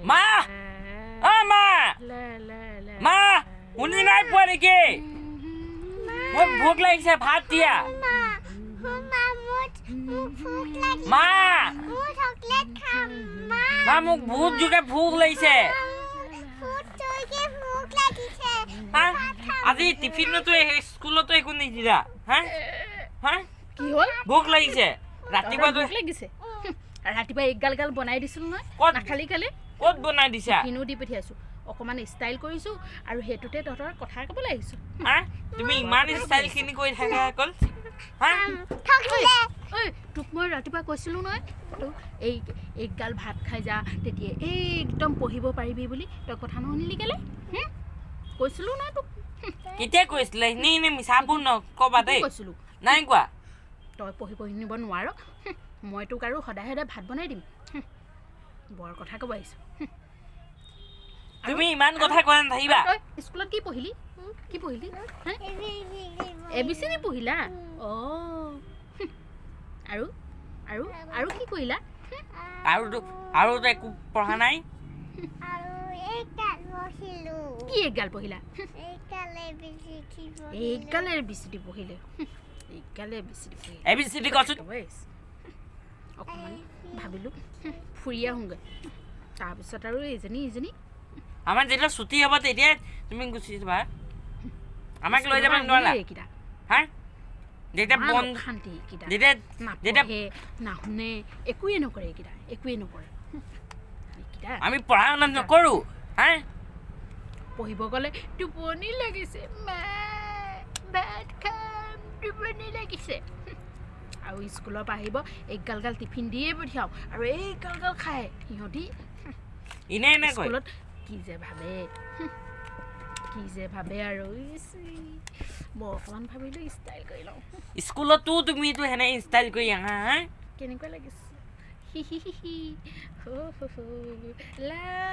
মা অ মা মা শুনি নাই পোৱা নেকি মোক ভোক লাগিছে ভাত দিয়া মা মা মোক বহুত জোৰে ভোক লাগিছে আজি টিফিনতো স্কুলতো একো নিদিলা হা হা কি হ'ল ভোক লাগিছে ৰাতিপুৱা ভোক লাগিছে ৰাতিপুৱা এক গাল গাল বনাই দিছিলো নহয় নাখালি কালি ক'ত বনাই দিছা কিনো দি পঠিয়াইছো অকমান ষ্টাইল কৰিছো আৰু হেতুতে তহঁতৰ কথা ক'বলৈ আহিছো হা তুমি ইমান ষ্টাইল খিনি কৰি থাকা অকল হা ঐ তোক মই ৰাতিপুৱা কৈছিলো নহয় তো এই এক গাল ভাত খাই যা তেতিয়া একদম পঢ়িব পাৰিবি বুলি তই কথা নুশুনিলি কেলে কৈছিলো নহয় তোক কেতিয়া কৈছিলে নে মিছাবোৰ নকবা দেই কৈছিলো নাই কোৱা তই পঢ়িব নিব নোৱাৰ মই তোক আৰু সদায় সদায় ভাত বনাই দিম বৰ কথা ক'ব আহিছো তুমি ইমান কথা কোৱা নাথাকিবা তই স্কুলত কি পঢ়িলি ABC পঢ়িলা আৰু আৰু আৰু কি কৰিলা আৰু একো পঢ়া নাই কি এক গাল পঢ়িলা এক গাল ABCD পঢ়িলে ABCD কচোন অকণমান ভাবিলোঁ ফুৰি আহোঁগৈ তাৰপিছত আৰু ইজনী আমাৰ যেতিয়া ছুটি হ'ব তেতিয়া তুমি গুচি যাবা আমাক লৈ যাবা নোৱাৰা হা যেতিয়া বন্ধ শান্তি যেতিয়া নাশুনে একোৱে নকৰে আমি পঢ়া শুনা নকৰোঁ হা পঢ়িব গ'লে টোপনি লাগিছে ভাত খাম টোপনি লাগিছে আৰু স্কুলৰ পৰা আহিব এক গাল গাল টিফিন দিয়ে পঠিয়াওঁ আৰু এই গাল গাল খায় সিহঁতি এনে স্কুলত কি যে ভাবে আৰু মই অকণমান ভাবিলোঁ ষ্টাইল কৰি লওঁ স্কুলতো তুমিতো সেনে ষ্টাইল কৰি আহা হা কেনেকুৱা লাগিছে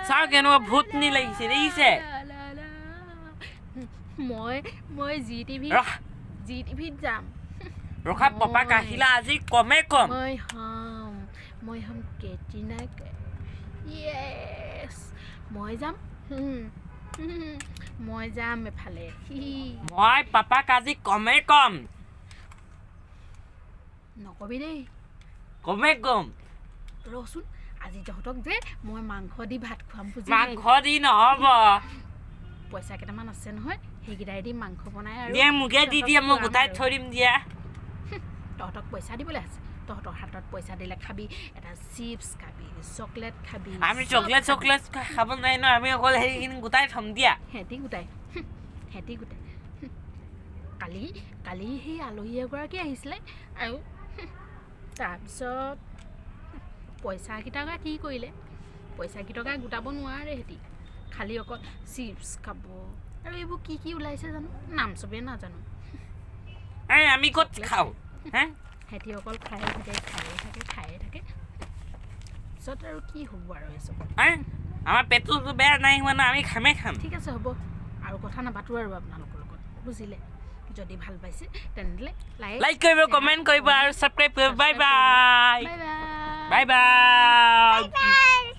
চাওঁ কেনেকুৱা ভূতনি লাগিছে দেখিছে মই জি টিভিত যাম ৰখা পাপাক আহিলা আজি কমে কম মই হ'ম কেটৰিনা য়েছ মই যাম এফালে মই পাপাক আজি কমে কম নকবি দেই কমে কম ৰচোন আজি তহঁতক যে মই মাংস দি ভাত খুৱাম মাংস দি নহ'ব পইচা কেইটামান আছে নহয় সেইকেইটাই দি মাংস বনাই আৰু মোকে দি দিয়া মই গোটাই থৈ দিম দিয়া তহঁতক পইচা দিবলৈ আছে তহঁতৰ হাতত পইচা দিলে খাবি এটা চিপছ খাবি চকলেট খাবি আমি চকলেট খাব নাই ন আমি অকল হেৰিখিনি গোটাই থম দিয়া সিহঁতি গোটাই কালি সেই আলহী এগৰাকী আহিছিলে আৰু তাৰপিছত পইচাকেইটকা কি কৰিলে পইচাকেইটকা গোটাব নোৱাৰে সিহঁতি খালি অকল চিপছ খাব আৰু এইবোৰ কি ওলাইছে জানো নাম চবেই নাজানো আমি ক'ত খাওঁ হা সিহঁতি অকল খায়ে থাকে পিছত আৰু কি হ'ব আৰু এইচব আমাৰ পেটটো বেয়া নাই হোৱা ন আমি খামেই খাম ঠিক আছে হ'ব আৰু কথা নাপাতো আৰু আপোনালোকৰ লগত বুজিলে যদি ভাল পাইছে তেনেহ'লে লাইক কৰিব কমেণ্ট কৰিব আৰু ছাবস্ক্ৰাইব কৰিব বাই বাই